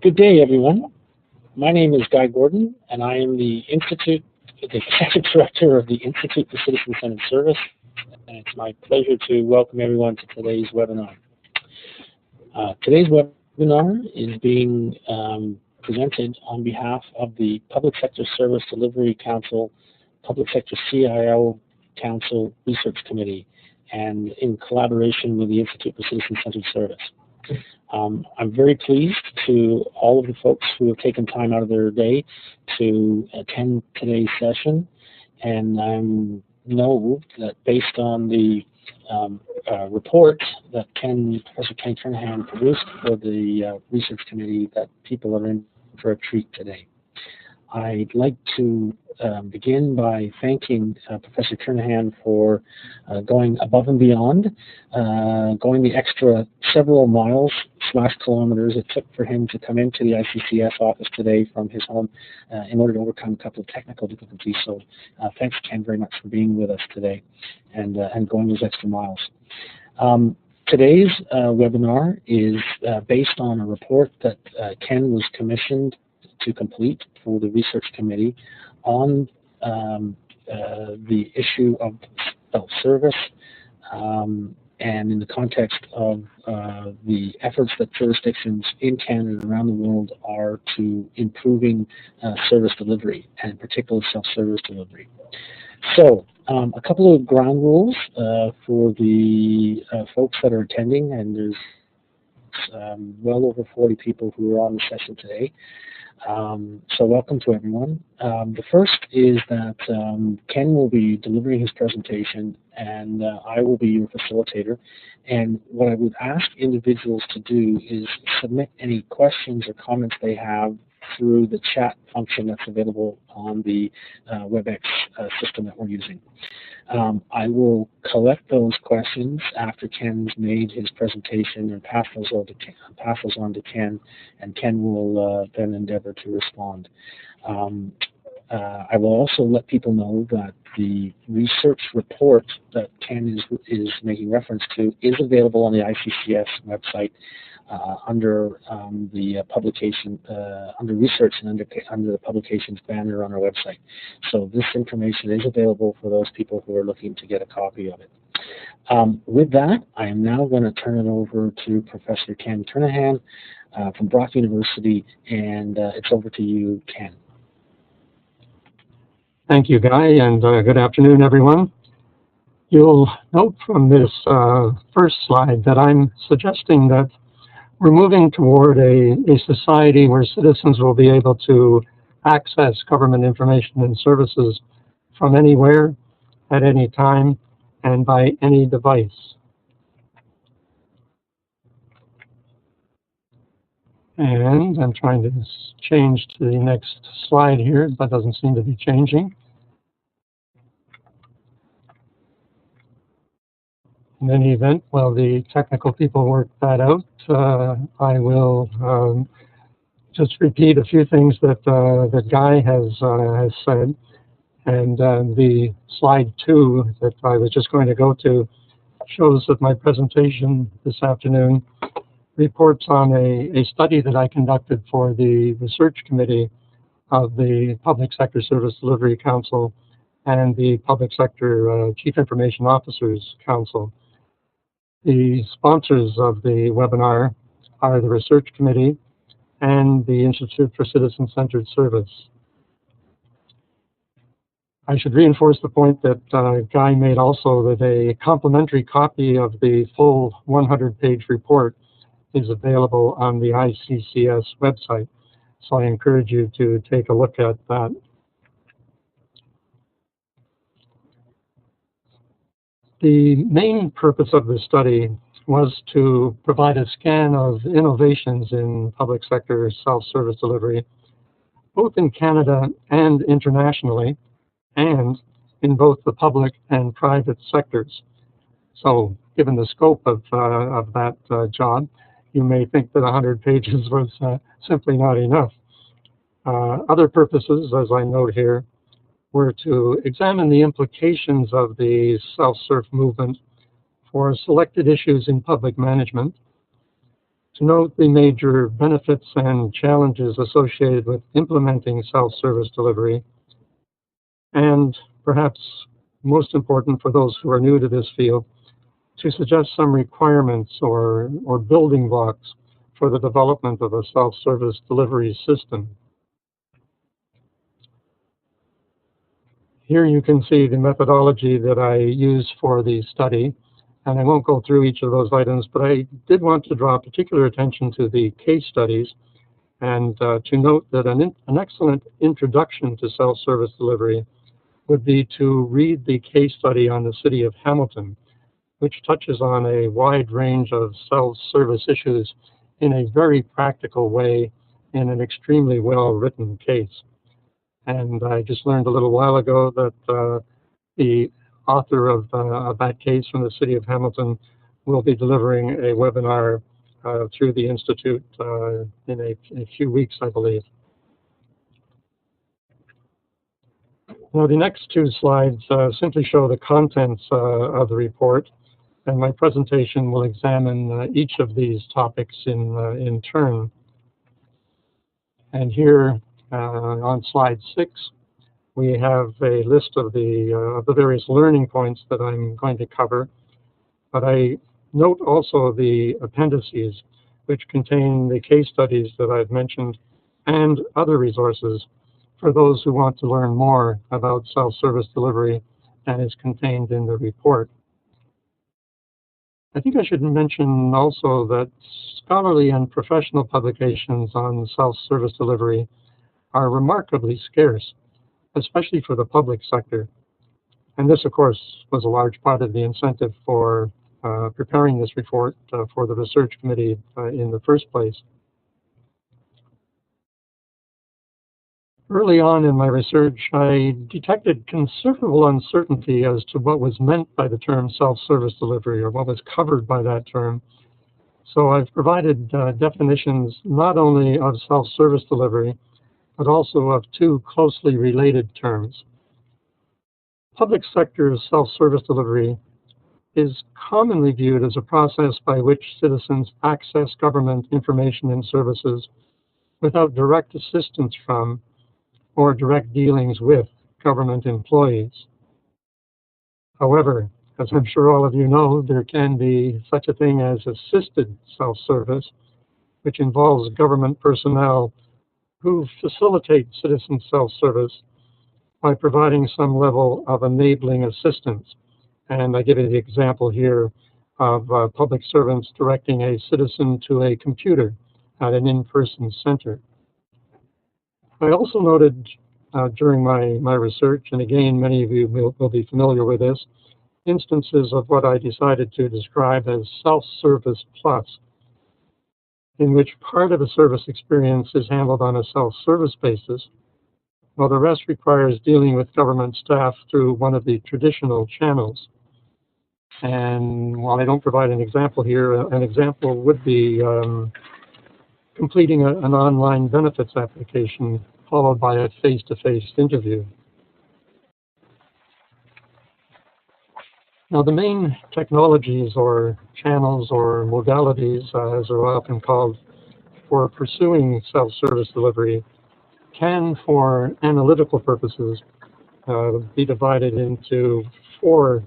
Good day, everyone. My name is Guy Gordon, and I am the Executive Director of the Institute for Citizen-Centered Service, and it's my pleasure to welcome everyone to today's webinar. Today's webinar is being presented on behalf of the Public Sector Service Delivery Council, Public Sector CIO Council Research Committee, and in collaboration with the Institute for Citizen-Centered Service. I'm very pleased to all of the folks who have taken time out of their day to attend today's session, and I know that based on the report that Professor Ken Kernahan produced for the research committee, that people are in for a treat today. I'd like to begin by thanking Professor Kernahan for going above and beyond, going the extra several miles / kilometers it took for him to come into the ICCS office today from his home in order to overcome a couple of technical difficulties. So thanks, Ken, very much for being with us today and going those extra miles. Today's webinar is based on a report that Ken was commissioned to complete for the research committee on the issue of self-service and in the context of the efforts that jurisdictions in Canada and around the world are to improving service delivery, and in particular self-service delivery. So a couple of ground rules for the folks that are attending, and there's well over 40 people who are on the session today. So welcome to everyone. The first is that Ken will be delivering his presentation, and I will be your facilitator. And what I would ask individuals to do is submit any questions or comments they have through the chat function that's available on the WebEx system that we're using. I will collect those questions after Ken's made his presentation and pass those on to Ken, and Ken will then endeavor to respond. I will also let people know that the research report that Ken is making reference to is available on the ICCS website under the publication, under research and under the publications banner on our website. So this information is available for those people who are looking to get a copy of it. With that, I am now going to turn it over to Professor Ken Kernahan from Brock University, and it's over to you, Ken. Thank you, Guy, and good afternoon, everyone. You'll note from this first slide that I'm suggesting that we're moving toward a society where citizens will be able to access government information and services from anywhere, at any time, and by any device. And I'm trying to change to the next slide here, but doesn't seem to be changing. In any event, while the technical people work that out, I will just repeat a few things that that Guy has said. And the slide 2 that I was just going to go to shows that my presentation this afternoon reports on a study that I conducted for the research committee of the Public Sector Service Delivery Council and the Public Sector Chief Information Officers Council. The sponsors of the webinar are the Research Committee and the Institute for Citizen-Centered Service. I should reinforce the point that Guy made also, that a complimentary copy of the full 100-page report is available on the ICCS website. So I encourage you to take a look at that. The main purpose of the study was to provide a scan of innovations in public sector self-service delivery, both in Canada and internationally, and in both the public and private sectors. So given the scope of that job, you may think that 100 pages was simply not enough. Other purposes, as I note here, were to examine the implications of the self-serve movement for selected issues in public management, to note the major benefits and challenges associated with implementing self-service delivery, and perhaps most important for those who are new to this field, to suggest some requirements or building blocks for the development of a self-service delivery system. Here you can see the methodology that I use for the study, and I won't go through each of those items, but I did want to draw particular attention to the case studies and to note that an excellent introduction to self-service delivery would be to read the case study on the City of Hamilton, which touches on a wide range of self-service issues in a very practical way in an extremely well-written case. And I just learned a little while ago that the author of that case from the City of Hamilton will be delivering a webinar through the Institute in a few weeks, I believe. Now, the next two slides simply show the contents of the report, and my presentation will examine each of these topics in turn. And here on slide 6, we have a list of the various learning points that I'm going to cover, but I note also the appendices, which contain the case studies that I've mentioned and other resources for those who want to learn more about self-service delivery and is contained in the report. I think I should mention also that scholarly and professional publications on self-service delivery are remarkably scarce, especially for the public sector. And this, of course, was a large part of the incentive for preparing this report for the research committee in the first place. Early on in my research, I detected considerable uncertainty as to what was meant by the term self-service delivery, or what was covered by that term. So I've provided definitions not only of self-service delivery, but also of two closely related terms. Public sector self-service delivery is commonly viewed as a process by which citizens access government information and services without direct assistance from or direct dealings with government employees. However, as I'm sure all of you know, there can be such a thing as assisted self-service, which involves government personnel who facilitate citizen self-service by providing some level of enabling assistance. And I give you the example here of public servants directing a citizen to a computer at an in-person center. I also noted during my research, and again, many of you will be familiar with this, instances of what I decided to describe as self-service plus, in which part of a service experience is handled on a self-service basis, while the rest requires dealing with government staff through one of the traditional channels. And while I don't provide an example here, an example would be completing an online benefits application followed by a face-to-face interview. Now, the main technologies or channels or modalities, as they're often called, for pursuing self-service delivery can, for analytical purposes, be divided into 4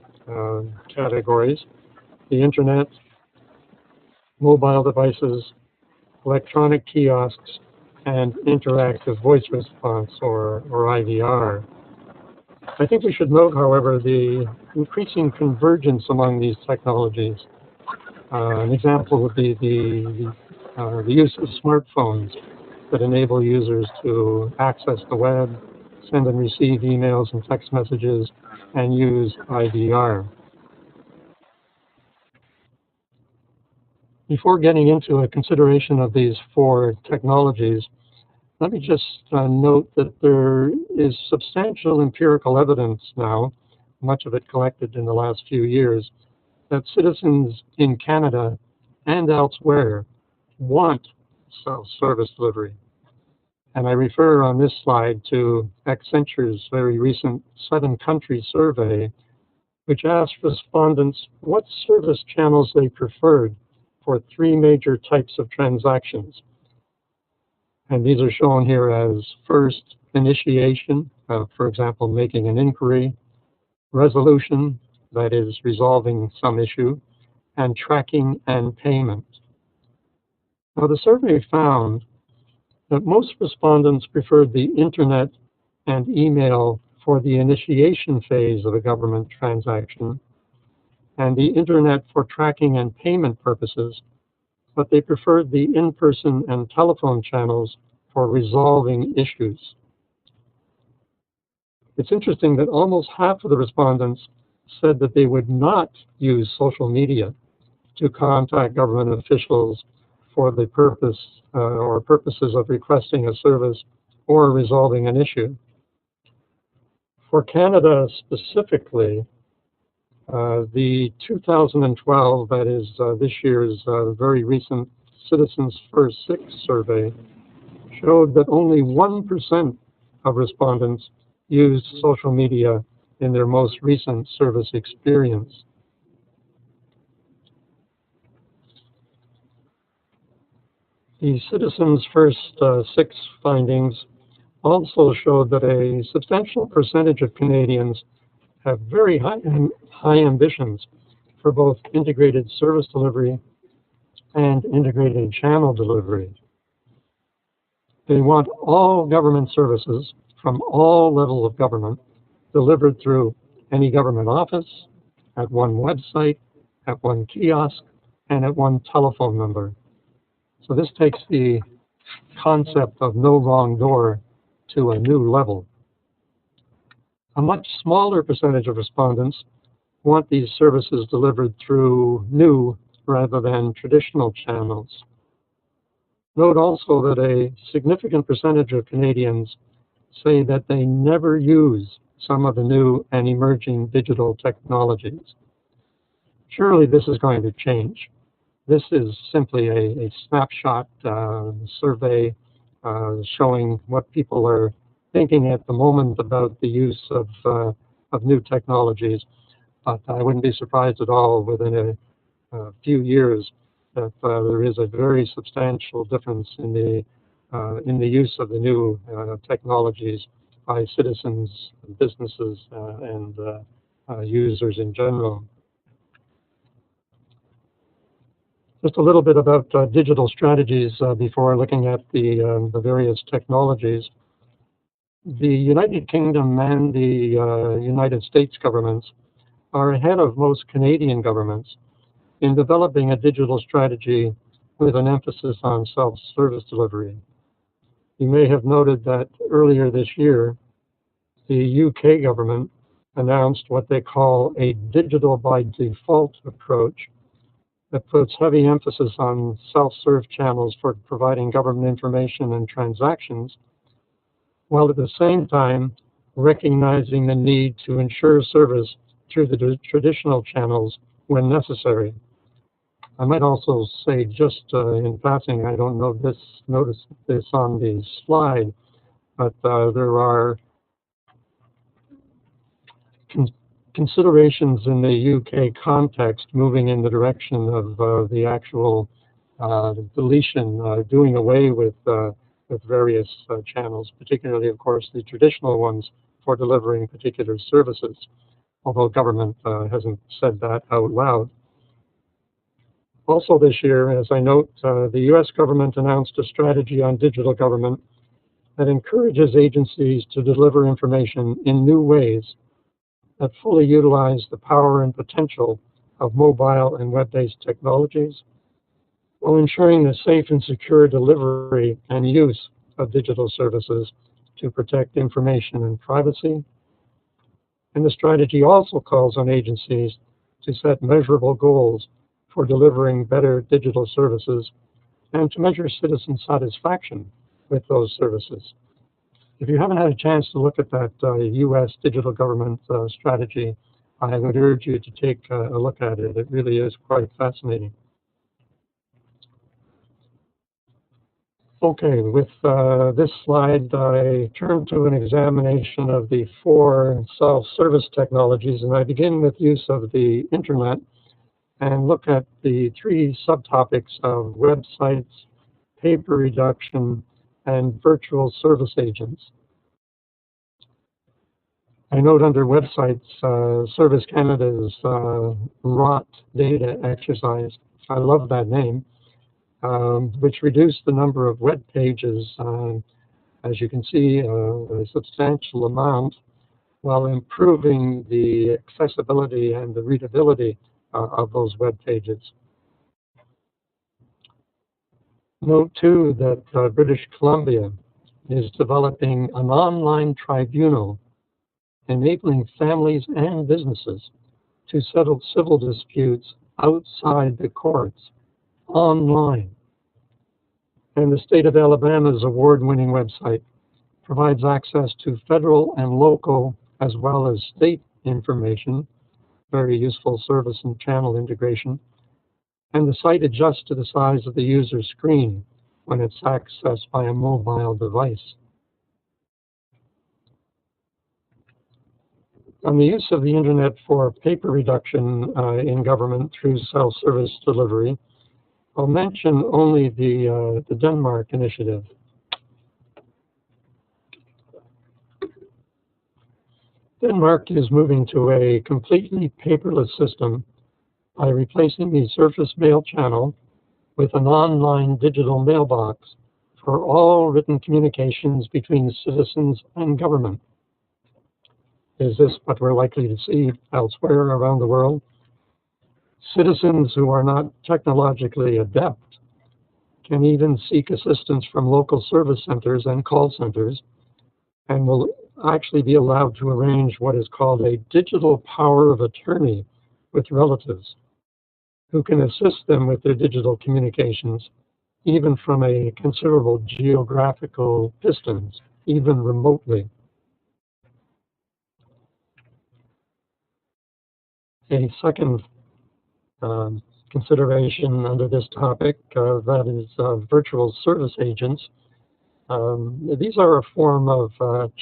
categories: the internet, mobile devices, electronic kiosks, and interactive voice response, or IVR. I think we should note, however, the increasing convergence among these technologies. An example would be the use of smartphones that enable users to access the web, send and receive emails and text messages, and use IVR. Before getting into a consideration of these 4 technologies, let me just note that there is substantial empirical evidence now, much of it collected in the last few years, that citizens in Canada and elsewhere want self-service delivery. And I refer on this slide to Accenture's very recent 7-country survey, which asked respondents what service channels they preferred for three major types of transactions. And these are shown here as first, initiation, for example, making an inquiry, resolution, that is resolving some issue, and tracking and payment. Now, the survey found that most respondents preferred the internet and email for the initiation phase of a government transaction, and the internet for tracking and payment purposes, but they preferred the in-person and telephone channels for resolving issues. It's interesting that almost half of the respondents said that they would not use social media to contact government officials for the purpose or purposes of requesting a service or resolving an issue. For Canada specifically, the 2012, that is this year's very recent Citizens First 6 survey, showed that only 1% of respondents used social media in their most recent service experience. The Citizens First 6 findings also showed that a substantial percentage of Canadians have very high ambitions for both integrated service delivery and integrated channel delivery. They want all government services from all levels of government delivered through any government office, at one website, at one kiosk, and at one telephone number. So this takes the concept of no wrong door to a new level. A much smaller percentage of respondents want these services delivered through new rather than traditional channels. Note also that a significant percentage of Canadians say that they never use some of the new and emerging digital technologies. Surely this is going to change. This is simply a snapshot survey showing what people are thinking at the moment about the use of new technologies. But I wouldn't be surprised at all within a few years that there is a very substantial difference in the use of the new technologies by citizens, businesses, and users in general. Just a little bit about digital strategies before looking at the various technologies. The United Kingdom and the United States governments are ahead of most Canadian governments in developing a digital strategy with an emphasis on self-service delivery. You may have noted that earlier this year, the UK government announced what they call a digital by default approach that puts heavy emphasis on self-serve channels for providing government information and transactions, while at the same time recognizing the need to ensure service through the traditional channels when necessary. I might also say, just in passing, I don't know notice this on the slide, but there are considerations in the UK context moving in the direction of the actual deletion, doing away with various channels, particularly, of course, the traditional ones for delivering particular services, although government hasn't said that out loud. Also this year, as I note, the US government announced a strategy on digital government that encourages agencies to deliver information in new ways that fully utilize the power and potential of mobile and web-based technologies, while ensuring the safe and secure delivery and use of digital services to protect information and privacy. And the strategy also calls on agencies to set measurable goals for delivering better digital services and to measure citizen satisfaction with those services. If you haven't had a chance to look at that U.S. digital government strategy, I would urge you to take a look at it. It really is quite fascinating. Okay, with this slide, I turn to an examination of the 4 self-service technologies, and I begin with use of the internet and look at the three subtopics of websites, paper reduction, and virtual service agents. I note under websites, Service Canada's ROT data exercise, I love that name, which reduced the number of web pages, as you can see, a substantial amount, while improving the accessibility and the readability of those web pages. Note too that British Columbia is developing an online tribunal enabling families and businesses to settle civil disputes outside the courts, online. And the state of Alabama's award-winning website provides access to federal and local as well as state information, very useful service and channel integration, and the site adjusts to the size of the user screen when it's accessed by a mobile device. On the use of the internet for paper reduction in government through self-service delivery, I'll mention only the Denmark initiative. Denmark is moving to a completely paperless system by replacing the surface mail channel with an online digital mailbox for all written communications between citizens and government. Is this what we're likely to see elsewhere around the world? Citizens who are not technologically adept can even seek assistance from local service centers and call centers, and will actually be allowed to arrange what is called a digital power of attorney with relatives, who can assist them with their digital communications, even from a considerable geographical distance, even remotely. A second consideration under this topic, that is virtual service agents. These are a form of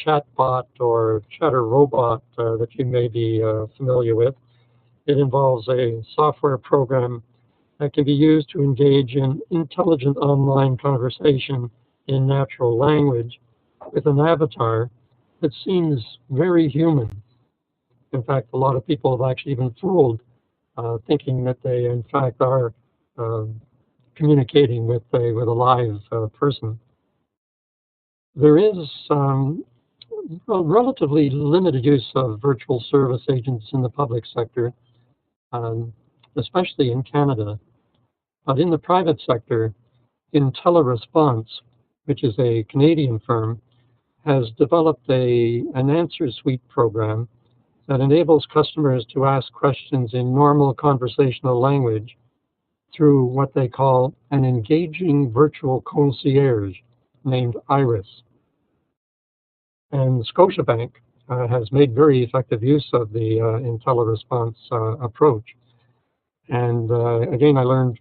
chatbot or chatter robot that you may be familiar with. It involves a software program that can be used to engage in intelligent online conversation in natural language with an avatar that seems very human. In fact, a lot of people have actually been fooled thinking that they, in fact, are communicating with a live person. There is a relatively limited use of virtual service agents in the public sector, especially in Canada. But in the private sector, IntelliResponse, which is a Canadian firm, has developed an answer suite program that enables customers to ask questions in normal conversational language through what they call an engaging virtual concierge named Iris. And Scotiabank has made very effective use of the IntelliResponse approach. And again, I learned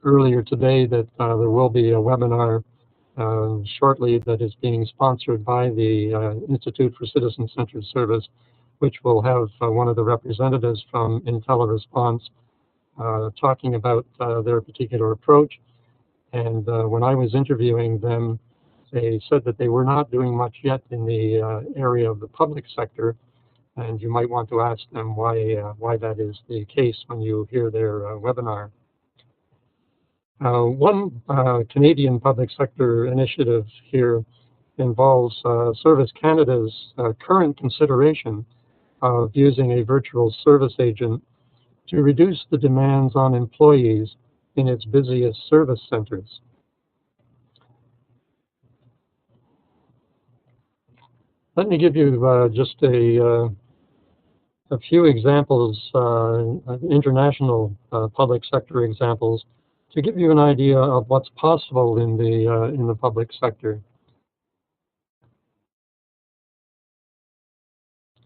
earlier today that there will be a webinar shortly that is being sponsored by the Institute for Citizen-Centered Service, which will have one of the representatives from IntelliResponse talking about their particular approach. And when I was interviewing them, they said that they were not doing much yet in the area of the public sector, and you might want to ask them why that is the case when you hear their webinar. One Canadian public sector initiative here involves Service Canada's current consideration of using a virtual service agent to reduce the demands on employees in its busiest service centers. Let me give you just a few examples, international public sector examples, to give you an idea of what's possible in the public sector.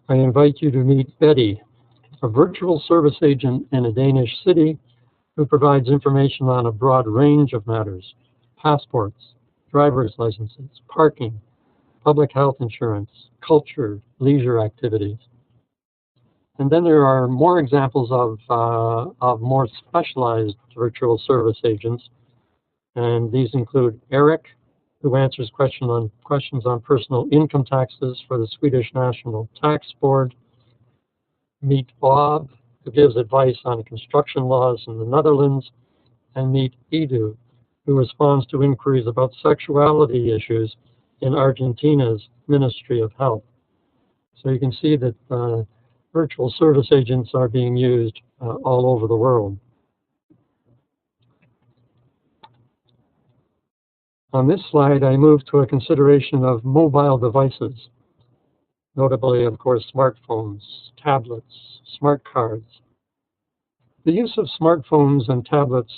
I invite you to meet Betty, a virtual service agent in a Danish city who provides information on a broad range of matters: passports, driver's licenses, parking, public health insurance, culture, leisure activities. And then there are more examples of more specialized virtual service agents, and these include Eric, who answers questions on personal income taxes for the Swedish National Tax Board, Meet Bob, who gives advice on construction laws in the Netherlands, and Meet Edu, who responds to inquiries about sexuality issues in Argentina's Ministry of Health. So you can see that virtual service agents are being used all over the world. On this slide, I move to a consideration of mobile devices, notably, of course, smartphones, tablets, smart cards. The use of smartphones and tablets,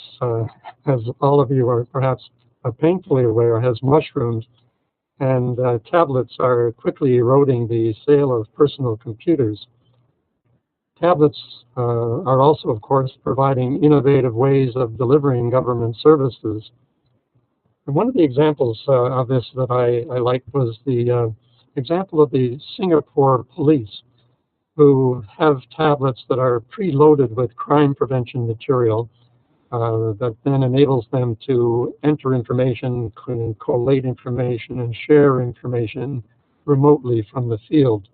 as all of you are perhaps painfully aware, has mushroomed, and tablets are quickly eroding the sale of personal computers. Tablets are also, of course, providing innovative ways of delivering government services. And one of the examples of this that I liked was the example of the Singapore police, who have tablets that are preloaded with crime prevention material that then enables them to enter information, collate information, and share information remotely from the field.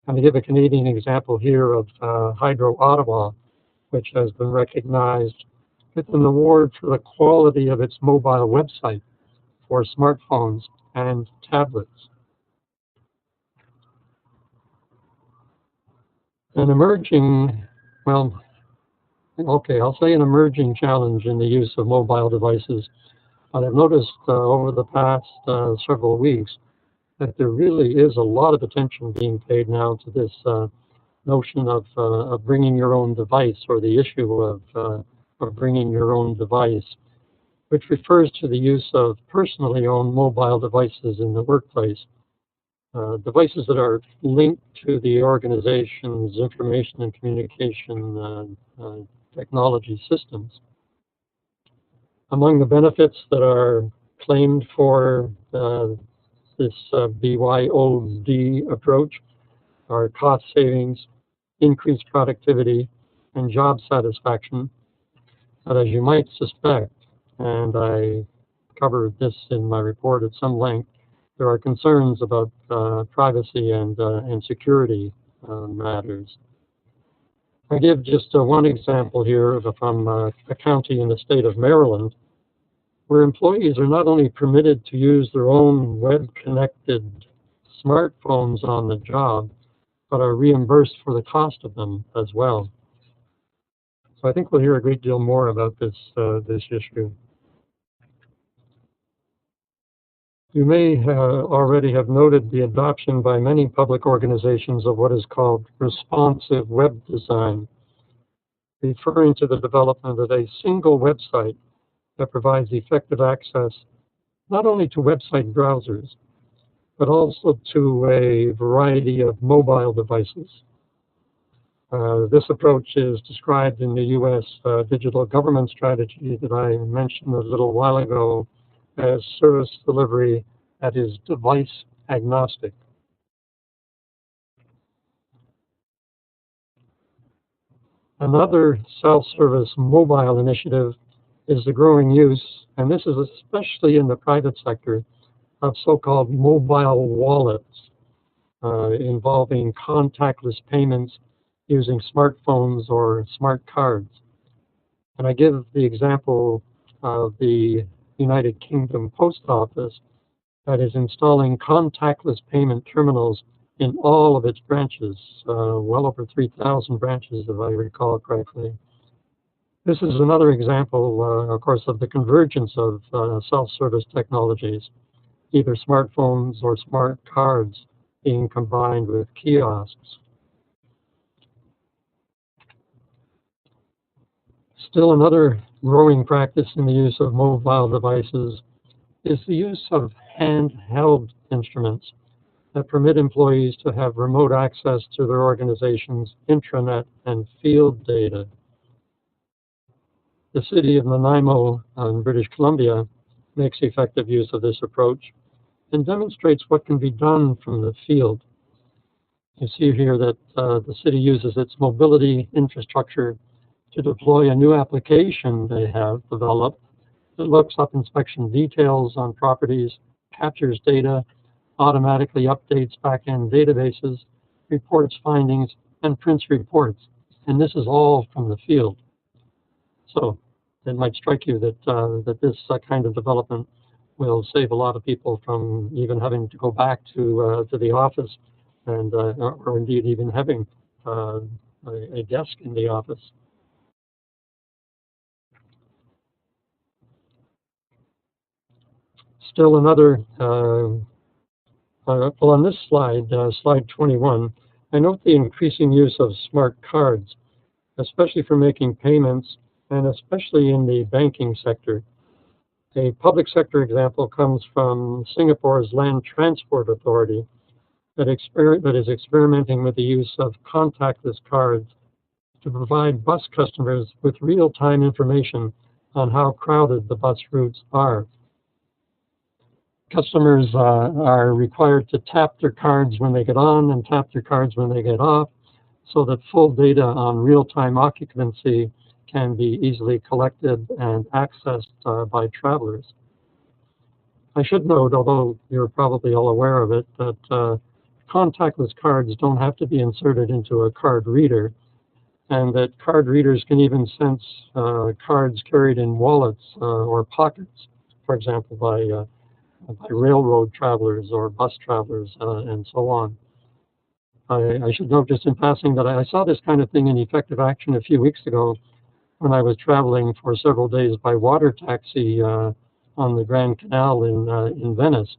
And I give a Canadian example here of Hydro Ottawa, which has been recognized with an award for the quality of its mobile website for smartphones and tablets. An emerging, well, okay, I'll say an emerging challenge in the use of mobile devices. But I've noticed over the past several weeks that there really is a lot of attention being paid now to this notion of bringing your own device, or the issue of bringing your own device, which refers to the use of personally owned mobile devices in the workplace. Devices that are linked to the organization's information and communication technology systems. Among the benefits that are claimed for this BYOD approach are cost savings, increased productivity, and job satisfaction. But as you might suspect, and I covered this in my report at some length, there are concerns about privacy and security matters. I give just one example here from a county in the state of Maryland, where employees are not only permitted to use their own web-connected smartphones on the job, but are reimbursed for the cost of them as well. So I think we'll hear a great deal more about this issue. You may already have noted the adoption by many public organizations of what is called responsive web design, referring to the development of a single website that provides effective access not only to website browsers, but also to a variety of mobile devices. This approach is described in the U.S. Digital Government Strategy that I mentioned a little while ago as service delivery that is device agnostic. Another self-service mobile initiative is the growing use, and this is especially in the private sector, of so-called mobile wallets involving contactless payments using smartphones or smart cards. And I give the example of the United Kingdom Post Office that is installing contactless payment terminals in all of its branches, well over 3,000 branches, if I recall correctly. This is another example, of course, of the convergence of self-service technologies, either smartphones or smart cards being combined with kiosks. Still another growing practice in the use of mobile devices is the use of handheld instruments that permit employees to have remote access to their organization's intranet and field data. The city of Nanaimo in British Columbia makes effective use of this approach and demonstrates what can be done from the field. You see here that the city uses its mobility infrastructure to deploy a new application they have developed that looks up inspection details on properties, captures data, automatically updates back-end databases, reports findings, and prints reports. And this is all from the field. So it might strike you that, that this kind of development will save a lot of people from even having to go back to the office and or indeed even having a desk in the office. Still another, well, on this slide, slide 21, I note the increasing use of smart cards, especially for making payments and especially in the banking sector. A public sector example comes from Singapore's Land Transport Authority that is experimenting with the use of contactless cards to provide bus customers with real-time information on how crowded the bus routes are. Customers are required to tap their cards when they get on and tap their cards when they get off, so that full data on real-time occupancy can be easily collected and accessed by travelers. I should note, although you're probably all aware of it, that contactless cards don't have to be inserted into a card reader, and that card readers can even sense cards carried in wallets or pockets, for example, by railroad travelers or bus travelers and so on. I should note just in passing that I saw this kind of thing in effective action a few weeks ago when I was traveling for several days by water taxi on the Grand Canal in Venice.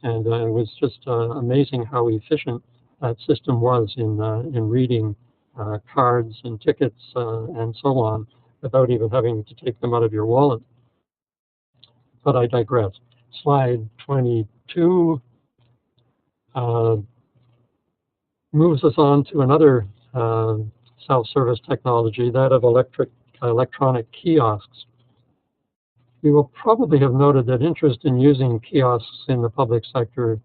And it was just amazing how efficient that system was in reading cards and tickets and so on without even having to take them out of your wallet. But I digress. Slide 22 moves us on to another self-service technology, that of electronic kiosks. You will probably have noted that interest in using kiosks in the public sector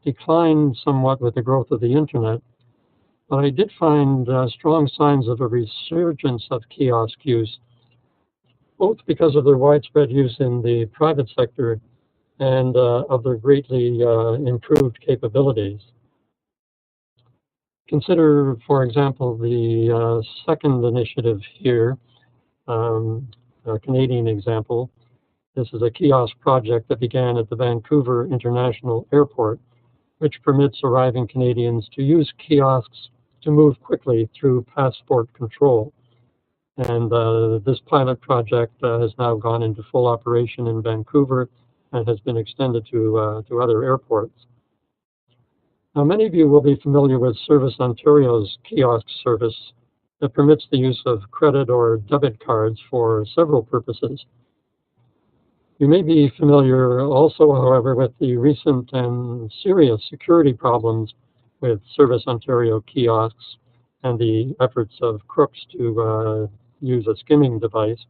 declined somewhat with the growth of the internet, but I did find strong signs of a resurgence of kiosk use, both because of their widespread use in the private sector and of their greatly improved capabilities. Consider, for example, the second initiative here, a Canadian example. This is a kiosk project that began at the Vancouver International Airport, which permits arriving Canadians to use kiosks to move quickly through passport control. And this pilot project has now gone into full operation in Vancouver and has been extended to other airports. Now, many of you will be familiar with Service Ontario's kiosk service that permits the use of credit or debit cards for several purposes. You may be familiar also, however, with the recent and serious security problems with Service Ontario kiosks and the efforts of crooks to use a skimming device.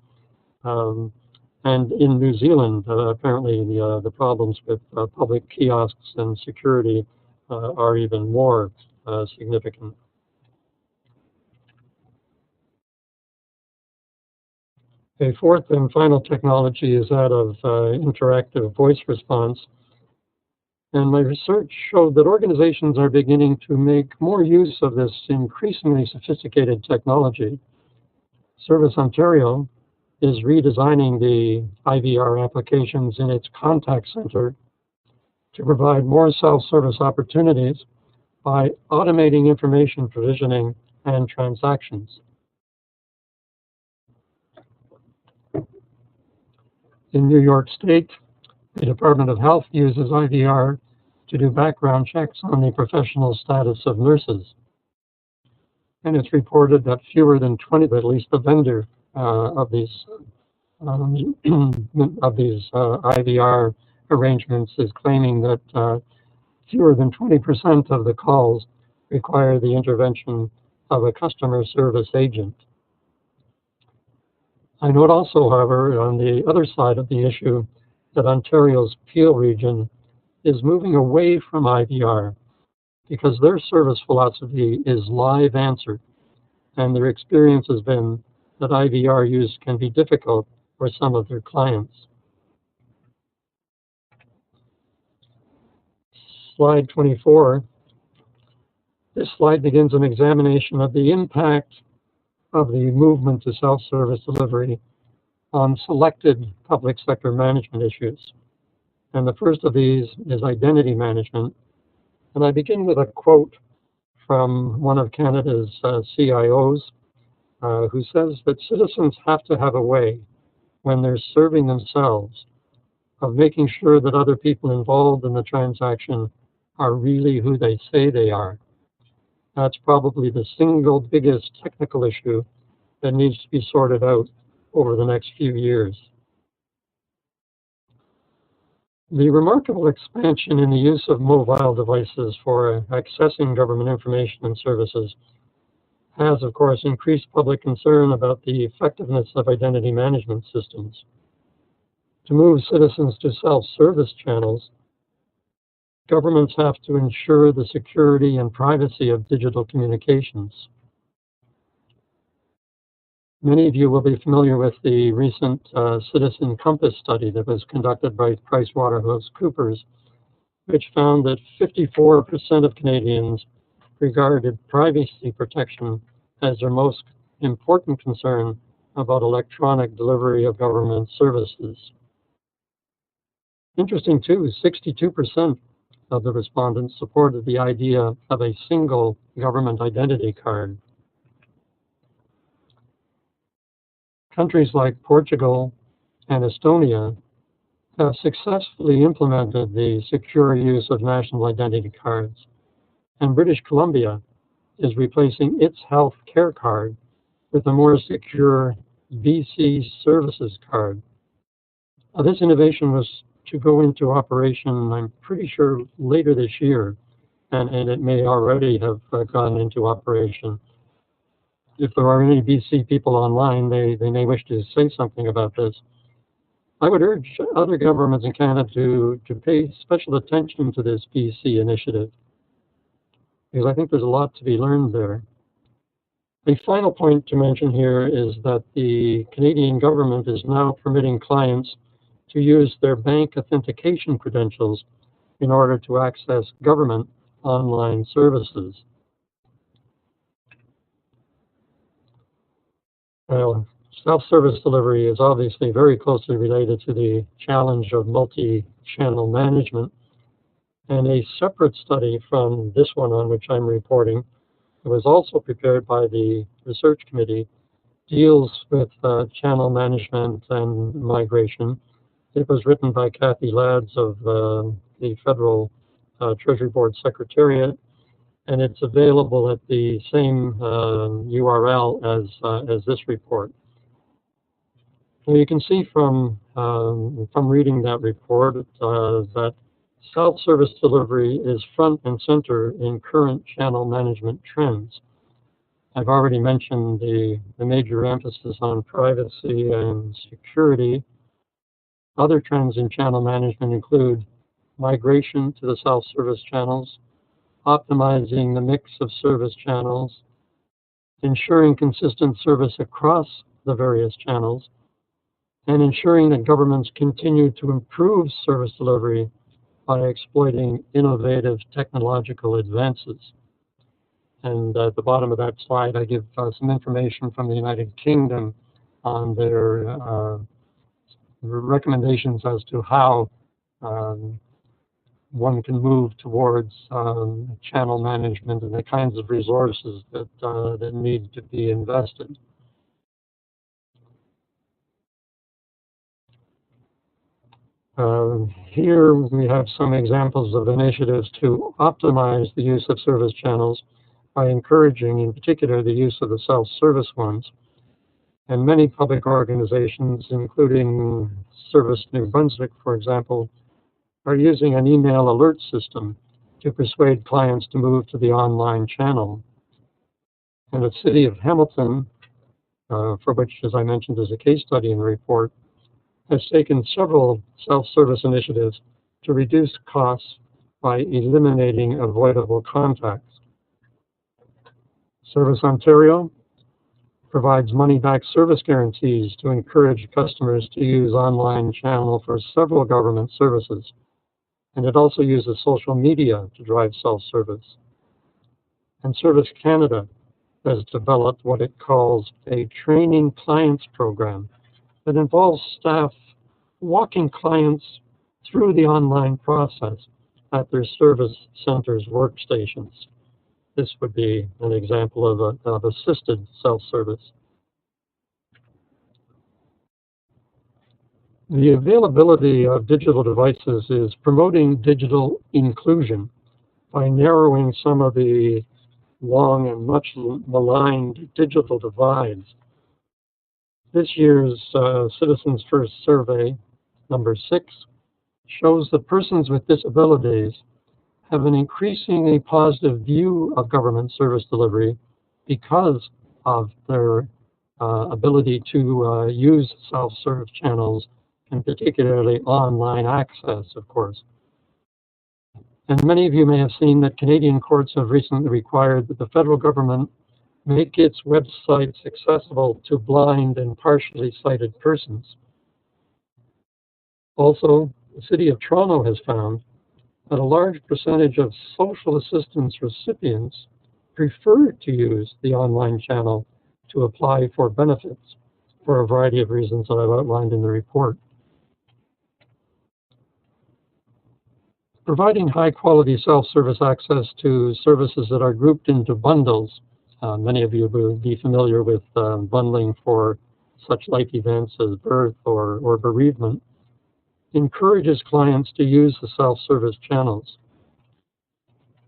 And in New Zealand, apparently the problems with public kiosks and security are even more significant. A fourth and final technology is that of interactive voice response. And my research showed that organizations are beginning to make more use of this increasingly sophisticated technology. Service Ontario is redesigning the IVR applications in its contact center to provide more self-service opportunities by automating information provisioning and transactions. In New York State, the Department of Health uses IVR to do background checks on the professional status of nurses. And it's reported that fewer than 20, at least the vendor of these IVR arrangements is claiming that fewer than 20% of the calls require the intervention of a customer service agent. I note also, however, on the other side of the issue, that Ontario's Peel region is moving away from IVR because their service philosophy is live answer, and their experience has been that IVR use can be difficult for some of their clients. Slide 24. This slide begins an examination of the impact of the movement to self-service delivery on selected public sector management issues. And the first of these is identity management. And I begin with a quote from one of Canada's CIOs, who says that citizens have to have a way, when they're serving themselves, of making sure that other people involved in the transaction are really who they say they are. That's probably the single biggest technical issue that needs to be sorted out over the next few years. The remarkable expansion in the use of mobile devices for accessing government information and services has, of course, increased public concern about the effectiveness of identity management systems. To move citizens to self-service channels, governments have to ensure the security and privacy of digital communications. Many of you will be familiar with the recent Citizen Compass study that was conducted by PricewaterhouseCoopers, which found that 54% of Canadians regarded privacy protection as their most important concern about electronic delivery of government services. Interesting too, 62% of the respondents supported the idea of a single government identity card. Countries like Portugal and Estonia have successfully implemented the secure use of national identity cards, and British Columbia is replacing its health care card with a more secure BC Services card. This innovation was to go into operation, I'm pretty sure, later this year, and it may already have gone into operation. If there are any BC people online, they may wish to say something about this. I would urge other governments in Canada to pay special attention to this BC initiative, because I think there's a lot to be learned there. A final point to mention here is that the Canadian government is now permitting clients to use their bank authentication credentials in order to access government online services. Well, self-service delivery is obviously very closely related to the challenge of multi-channel management, and a separate study from this one on which I'm reporting, it was also prepared by the research committee, deals with channel management and migration. It was written by Kathy Lads of the Federal Treasury Board Secretariat, and it's available at the same URL as this report. So you can see from reading that report that self-service delivery is front and center in current channel management trends. I've already mentioned the major emphasis on privacy and security. Other trends in channel management include migration to the self-service channels, optimizing the mix of service channels, ensuring consistent service across the various channels, and ensuring that governments continue to improve service delivery by exploiting innovative technological advances. And at the bottom of that slide, I give some information from the United Kingdom on their recommendations as to how one can move towards channel management and the kinds of resources that need to be invested. Here we have some examples of initiatives to optimize the use of service channels by encouraging, in particular, the use of the self-service ones. And many public organizations, including Service New Brunswick, for example, are using an email alert system to persuade clients to move to the online channel. And the City of Hamilton, for which, as I mentioned, is a case study in the report, has taken several self-service initiatives to reduce costs by eliminating avoidable contacts. Service Ontario provides money-back service guarantees to encourage customers to use online channel for several government services. And it also uses social media to drive self-service. And Service Canada has developed what it calls a training clients program that involves staff walking clients through the online process at their service centers' workstations. This would be an example of assisted self-service. The availability of digital devices is promoting digital inclusion by narrowing some of the long and much maligned digital divides. This year's Citizens First survey, number 6, shows that persons with disabilities have an increasingly positive view of government service delivery because of their ability to use self-serve channels, and particularly online access, of course. And many of you may have seen that Canadian courts have recently required that the federal government make its websites accessible to blind and partially sighted persons. Also, the City of Toronto has found that a large percentage of social assistance recipients prefer to use the online channel to apply for benefits for a variety of reasons that I've outlined in the report. Providing high-quality self-service access to services that are grouped into bundles. Many of you will be familiar with bundling for such life events as birth or bereavement. Encourages clients to use the self-service channels.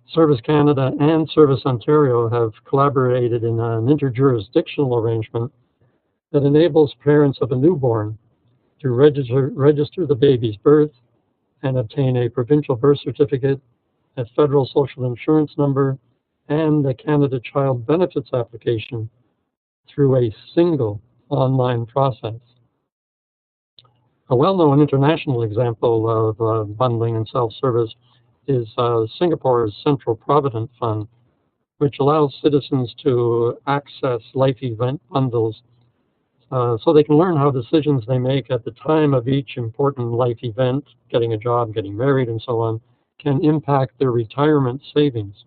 Service Canada and Service Ontario have collaborated in an interjurisdictional arrangement that enables parents of a newborn to register the baby's birth and obtain a provincial birth certificate, a federal social insurance number, and the Canada Child Benefits application through a single online process. A well-known international example of bundling and self-service is Singapore's Central Provident Fund, which allows citizens to access life event bundles so they can learn how decisions they make at the time of each important life event, getting a job, getting married, and so on, can impact their retirement savings.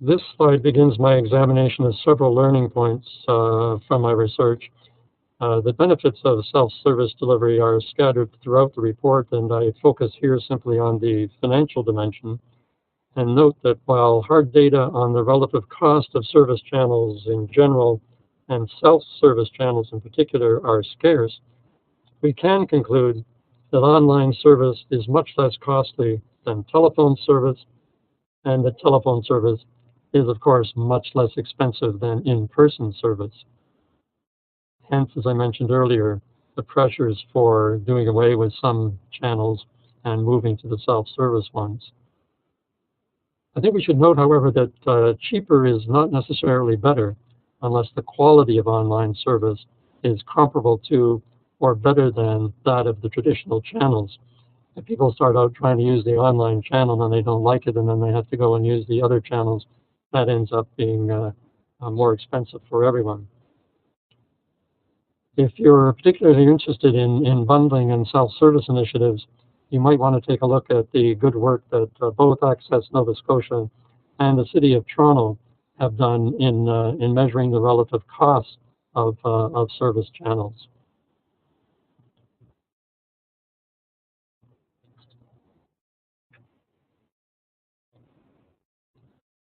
This slide begins my examination of several learning points from my research. The benefits of self-service delivery are scattered throughout the report, and I focus here simply on the financial dimension. And note that while hard data on the relative cost of service channels in general and self-service channels in particular are scarce, we can conclude that online service is much less costly than telephone service, and that telephone service is, of course, much less expensive than in-person service. Hence, as I mentioned earlier, the pressures for doing away with some channels and moving to the self-service ones. I think we should note, however, that cheaper is not necessarily better unless the quality of online service is comparable to or better than that of the traditional channels. If people start out trying to use the online channel and they don't like it and then they have to go and use the other channels, that ends up being more expensive for everyone. If you're particularly interested in bundling and self-service initiatives, you might want to take a look at the good work that both Access Nova Scotia and the City of Toronto have done in measuring the relative costs of service channels.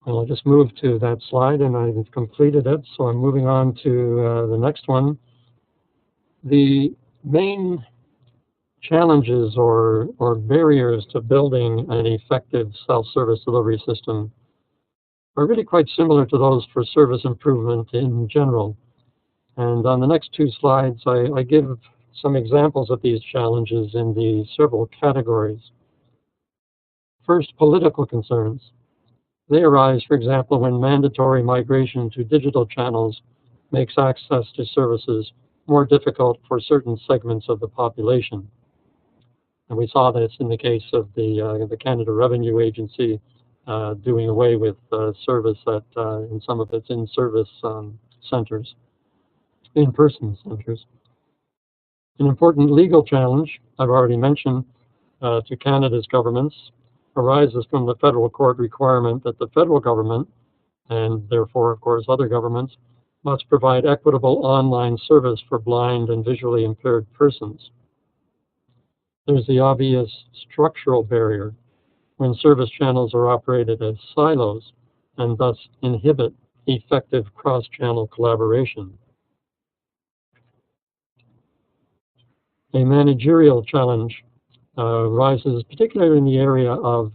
I'll just move to that slide, and I've completed it, so I'm moving on to the next one. The main challenges or barriers to building an effective self-service delivery system are really quite similar to those for service improvement in general. And on the next two slides, I give some examples of these challenges in the several categories. First, political concerns. They arise, for example, when mandatory migration to digital channels makes access to services more difficult for certain segments of the population. And we saw this in the case of the Canada Revenue Agency doing away with service in some of its in-service centers, in-person centers. An important legal challenge, I've already mentioned, to Canada's governments arises from the federal court requirement that the federal government, and therefore, of course, other governments, must provide equitable online service for blind and visually impaired persons. There's the obvious structural barrier when service channels are operated as silos and thus inhibit effective cross-channel collaboration. A managerial challenge rises particularly in the area of,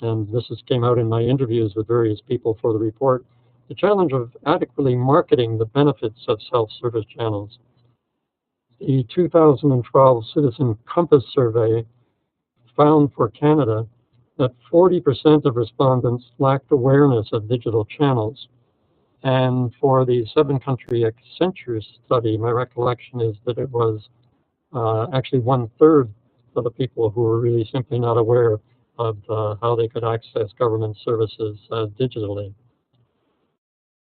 and this came out in my interviews with various people for the report, the challenge of adequately marketing the benefits of self-service channels. The 2012 Citizen Compass survey found for Canada that 40% of respondents lacked awareness of digital channels. And for the 7-country Accenture study, my recollection is that it was actually 1/3 of the people who were really simply not aware of how they could access government services digitally.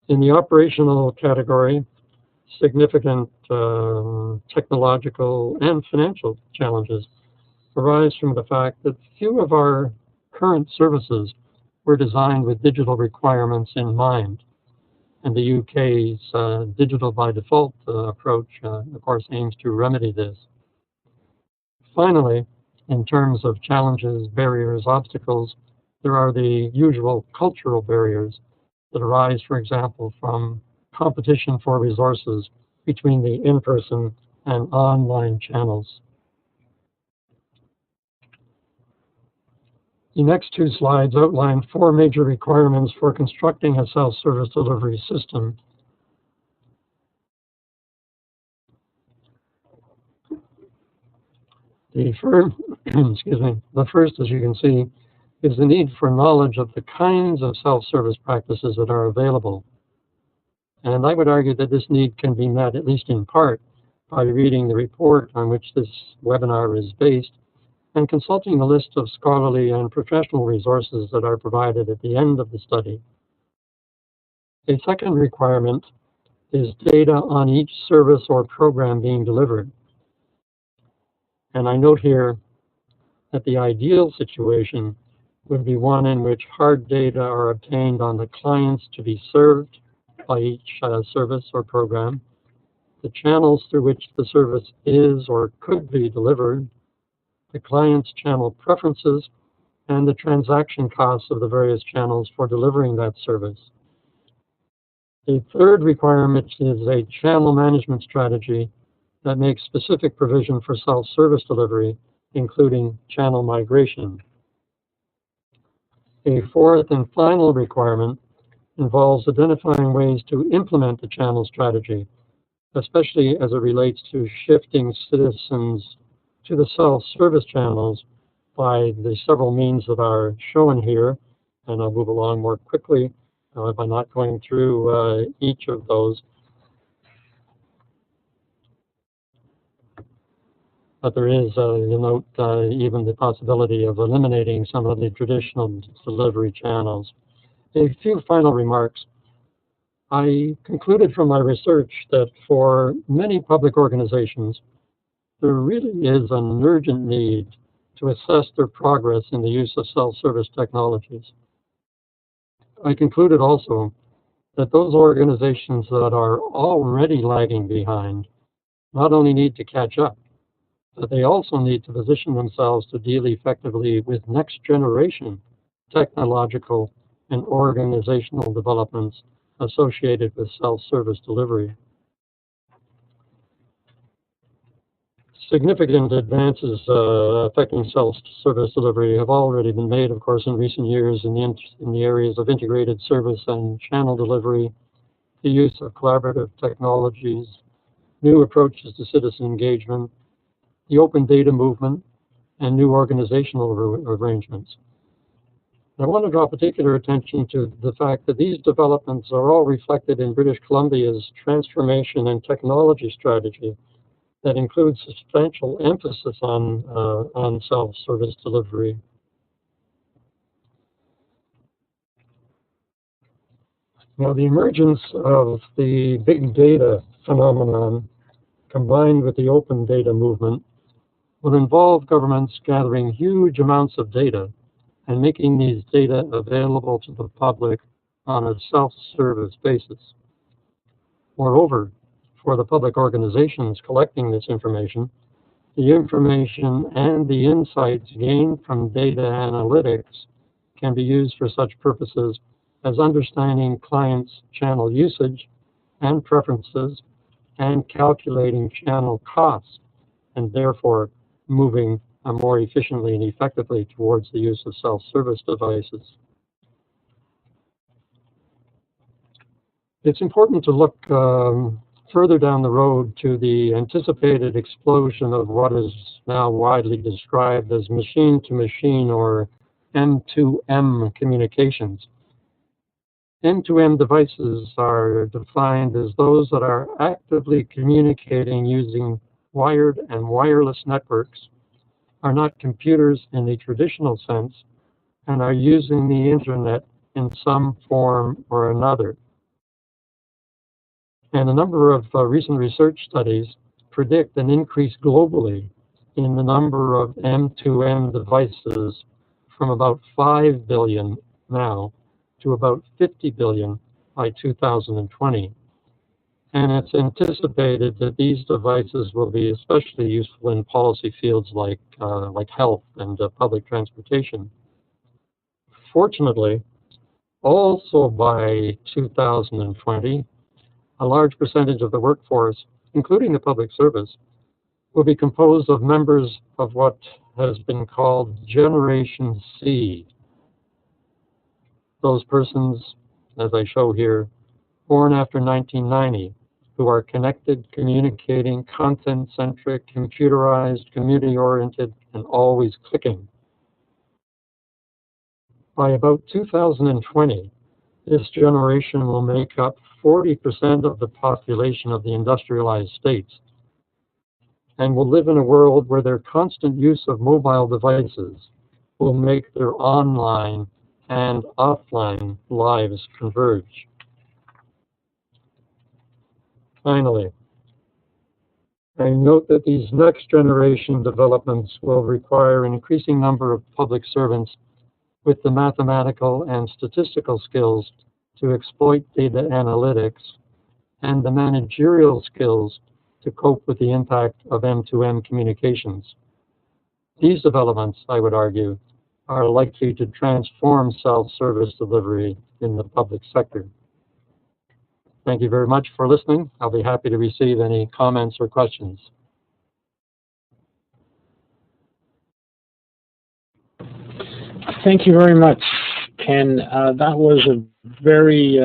In the operational category, significant technological and financial challenges arise from the fact that few of our current services were designed with digital requirements in mind. And the UK's digital by default approach, of course, aims to remedy this. Finally, in terms of challenges, barriers, obstacles, there are the usual cultural barriers that arise, for example, from competition for resources between the in-person and online channels. The next 2 slides outline 4 major requirements for constructing a self-service delivery system. The first, as you can see, is the need for knowledge of the kinds of self-service practices that are available. And I would argue that this need can be met, at least in part, by reading the report on which this webinar is based and consulting the list of scholarly and professional resources that are provided at the end of the study. A second requirement is data on each service or program being delivered. And I note here that the ideal situation would be one in which hard data are obtained on the clients to be served by each service or program, the channels through which the service is or could be delivered, the client's channel preferences, and the transaction costs of the various channels for delivering that service. The third requirement is a channel management strategy that makes specific provision for self-service delivery, including channel migration. A fourth and final requirement involves identifying ways to implement the channel strategy, especially as it relates to shifting citizens to the self-service channels by the several means that are shown here. And I'll move along more quickly by not going through each of those. But there is, you'll note, even the possibility of eliminating some of the traditional delivery channels. A few final remarks. I concluded from my research that for many public organizations, there really is an urgent need to assess their progress in the use of self-service technologies. I concluded also that those organizations that are already lagging behind not only need to catch up, but they also need to position themselves to deal effectively with next-generation technological and organizational developments associated with self-service delivery. Significant advances affecting self-service delivery have already been made, of course, in recent years in the areas of integrated service and channel delivery, the use of collaborative technologies, new approaches to citizen engagement, the open data movement, and new organizational arrangements. I want to draw particular attention to the fact that these developments are all reflected in British Columbia's transformation and technology strategy that includes substantial emphasis on self-service delivery. Now, the emergence of the big data phenomenon combined with the open data movement will involve governments gathering huge amounts of data and making these data available to the public on a self-service basis. Moreover, for the public organizations collecting this information and the insights gained from data analytics can be used for such purposes as understanding clients' channel usage and preferences and calculating channel costs, and therefore moving more efficiently and effectively towards the use of self-service devices. It's important to look further down the road to the anticipated explosion of what is now widely described as machine-to-machine or M2M communications. M2M devices are defined as those that are actively communicating using wired and wireless networks, are not computers in the traditional sense, and are using the internet in some form or another. And a number of recent research studies predict an increase globally in the number of M2M devices from about 5 billion now to about 50 billion by 2020. And it's anticipated that these devices will be especially useful in policy fields like health and public transportation. Fortunately, also by 2020, a large percentage of the workforce, including the public service, will be composed of members of what has been called Generation C. Those persons, as I show here, born after 1990, who are connected, communicating, content-centric, computerized, community-oriented, and always clicking. By about 2020, this generation will make up 40% of the population of the industrialized states and will live in a world where their constant use of mobile devices will make their online and offline lives converge. Finally, I note that these next generation developments will require an increasing number of public servants with the mathematical and statistical skills to exploit data analytics and the managerial skills to cope with the impact of M2M communications. These developments, I would argue, are likely to transform self-service delivery in the public sector. Thank you very much for listening. I'll be happy to receive any comments or questions. Thank you very much, Ken. That was a very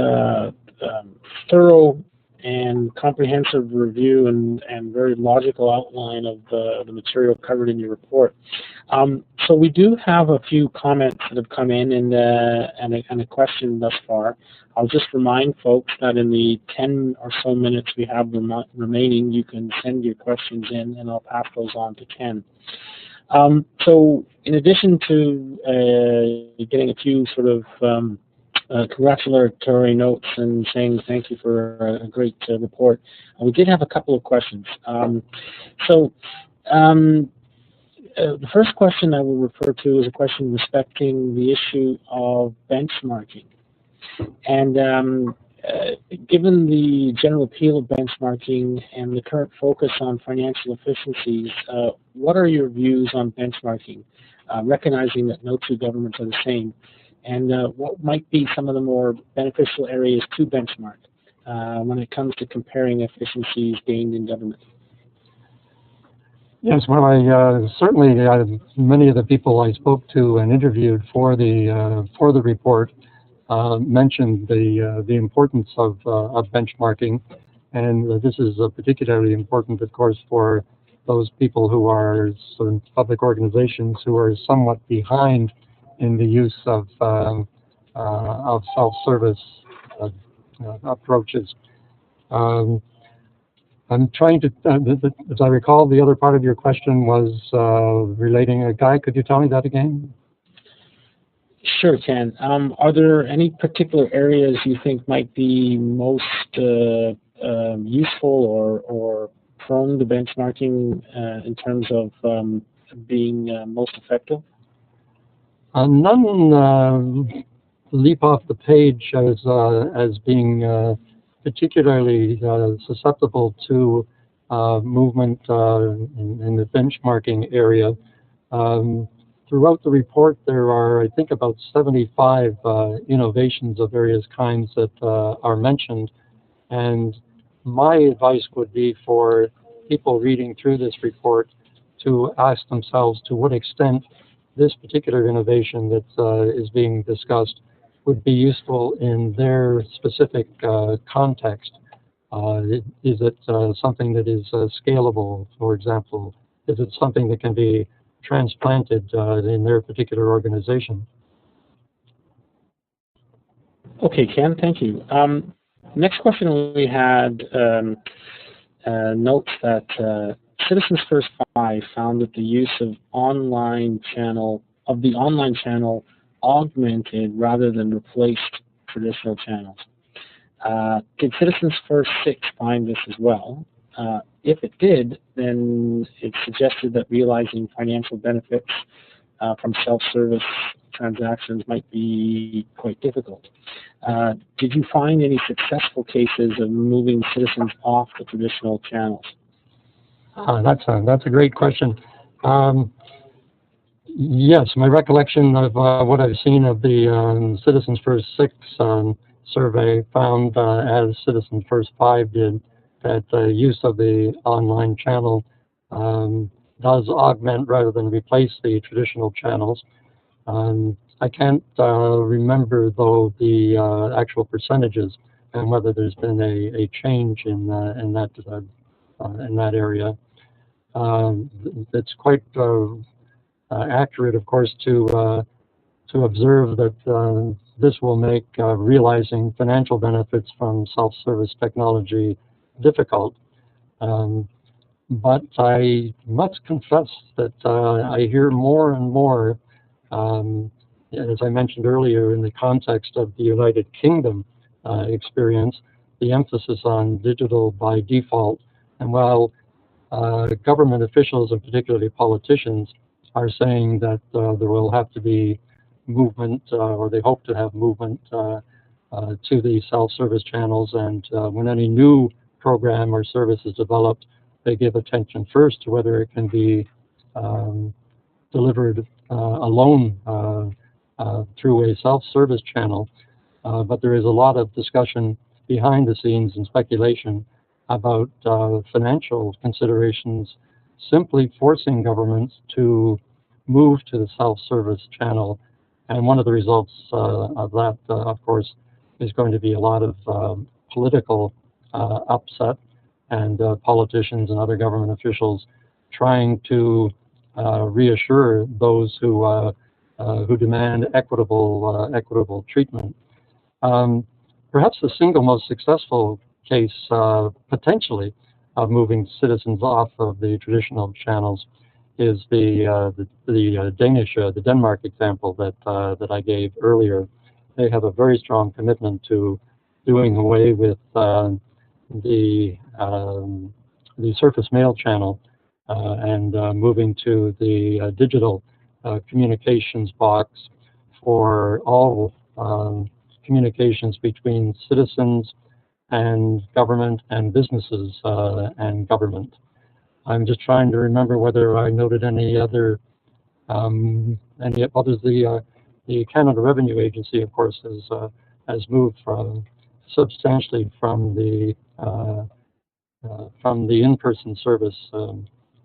thorough and comprehensive review and very logical outline of the material covered in your report. So we do have a few comments that have come in and a question thus far. I'll just remind folks that in the 10 or so minutes we have remaining, you can send your questions in and I'll pass those on to Ken. So in addition to getting a few sort of congratulatory notes and saying thank you for a great report, we did have a couple of questions. The first question I will refer to is a question respecting the issue of benchmarking. And given the general appeal of benchmarking and the current focus on financial efficiencies, what are your views on benchmarking, recognizing that no two governments are the same? And what might be some of the more beneficial areas to benchmark when it comes to comparing efficiencies gained in government? Yes, well, I certainly many of the people I spoke to and interviewed for the report mentioned the importance of benchmarking, and this is particularly important, of course, for those people who are sort of public organizations who are somewhat behind in the use of self-service approaches. I'm trying to, as I recall, the other part of your question was relating a Guy. Could you tell me that again? Sure, Ken. Are there any particular areas you think might be most useful or prone to benchmarking in terms of being most effective? None leap off the page as being particularly susceptible to movement in the benchmarking area. Throughout the report, there are, I think, about 75 innovations of various kinds that are mentioned. And my advice would be for people reading through this report to ask themselves to what extent this particular innovation that is being discussed would be useful in their specific context. Is it something that is scalable, for example? Is it something that can be transplanted in their particular organization? Okay, Ken, thank you. Next question we had notes that Citizens First 5 found that the use of the online channel augmented rather than replaced traditional channels. Did Citizens First 6 find this as well? If it did, then it suggested that realizing financial benefits from self-service transactions might be quite difficult. Did you find any successful cases of moving citizens off the traditional channels? That's a great question. Yes, my recollection of what I've seen of the Citizens First 6 survey found, as Citizens First 5 did, that the use of the online channel does augment rather than replace the traditional channels. I can't remember, though, the actual percentages and whether there's been a change in that area. It's quite accurate, of course, to observe that this will make realizing financial benefits from self-service technology difficult. But I must confess that I hear more and more, as I mentioned earlier, in the context of the United Kingdom experience, the emphasis on digital by default. And while government officials, and particularly politicians, are saying that there will have to be movement, or they hope to have movement to the self-service channels, and when any new program or service is developed, they give attention first to whether it can be delivered alone through a self-service channel. But there is a lot of discussion behind the scenes and speculation about financial considerations simply forcing governments to move to the self-service channel. And one of the results of that, of course, is going to be a lot of political upset, and politicians and other government officials trying to reassure those who demand equitable treatment. Perhaps the single most successful case, potentially, of moving citizens off of the traditional channels is the Denmark example that I gave earlier. They have a very strong commitment to doing away with the surface mail channel and moving to the digital communications box for all communications between citizens and government and businesses and government. I'm just trying to remember whether I noted any others. The Canada Revenue Agency, of course, has moved substantially from the in-person service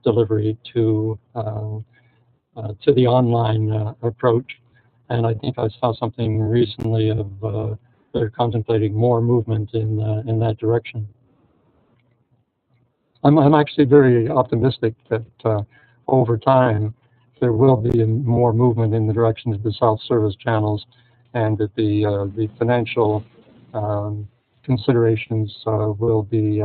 delivery to the online approach. And I think I saw something recently of they're contemplating more movement in that direction. I'm actually very optimistic that over time, there will be more movement in the direction of the self-service channels, and that the financial considerations will be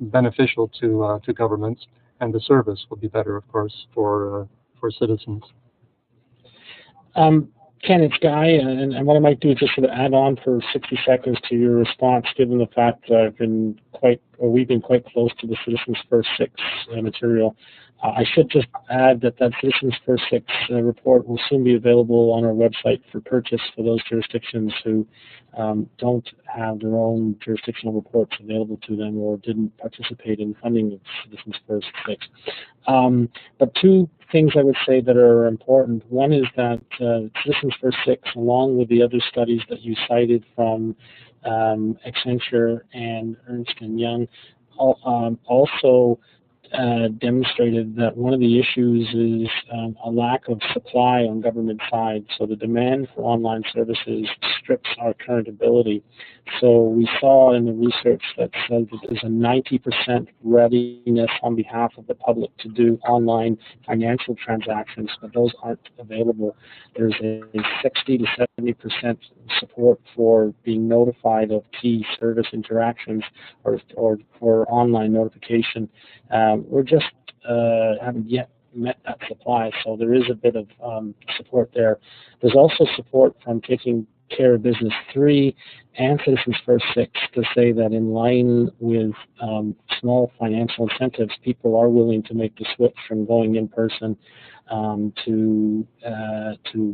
beneficial to governments, and the service will be better, of course, for citizens. Ken, it's Guy, and what I might do is just sort of add on for 60 seconds to your response, given the fact that we've been quite close to the Citizens First 6 material. I should just add that Citizens First 6 report will soon be available on our website for purchase for those jurisdictions who don't have their own jurisdictional reports available to them or didn't participate in funding of Citizens First 6. But two things I would say that are important. One is that Citizens First 6, along with the other studies that you cited from Accenture and Ernst & Young, also demonstrated that one of the issues is a lack of supply on government side. So the demand for online services strips our current ability. So we saw in the research that said that there's a 90% readiness on behalf of the public to do online financial transactions, but those aren't available. There's a 60 to 70% support for being notified of key service interactions or for online notification. We're just haven't yet met that supply, so there is a bit of support there. There's also support from Taking Care of Business 3 and Citizens First 6 to say that in line with small financial incentives, people are willing to make the switch from going in person to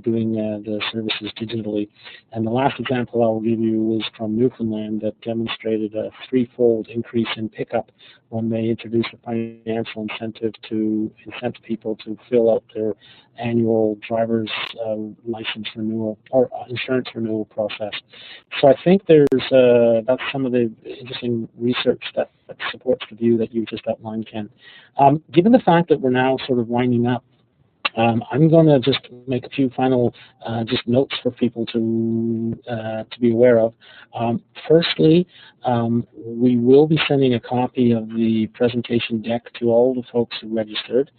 doing the services digitally. And the last example I'll give you was from Newfoundland that demonstrated a threefold increase in pickup when they introduced a financial incentive to incent people to fill out their annual driver's license renewal or insurance renewal process. So I think that's some of the interesting research that supports the view that you just outlined, Ken. Given the fact that we're now sort of winding up, I'm going to just make a few final just notes for people to be aware of. Firstly, we will be sending a copy of the presentation deck to all the folks who registered.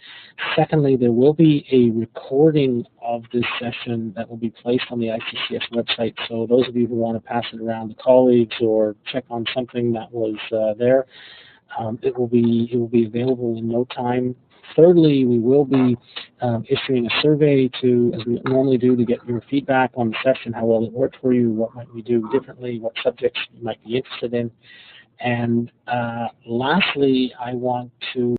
Secondly, there will be a recording of this session that will be placed on the ICCS website. So those of you who want to pass it around to colleagues or check on something that was there, it will be available in no time. Thirdly, we will be issuing a survey as we normally do, to get your feedback on the session, how well it worked for you, what might we do differently, what subjects you might be interested in. And lastly, I want to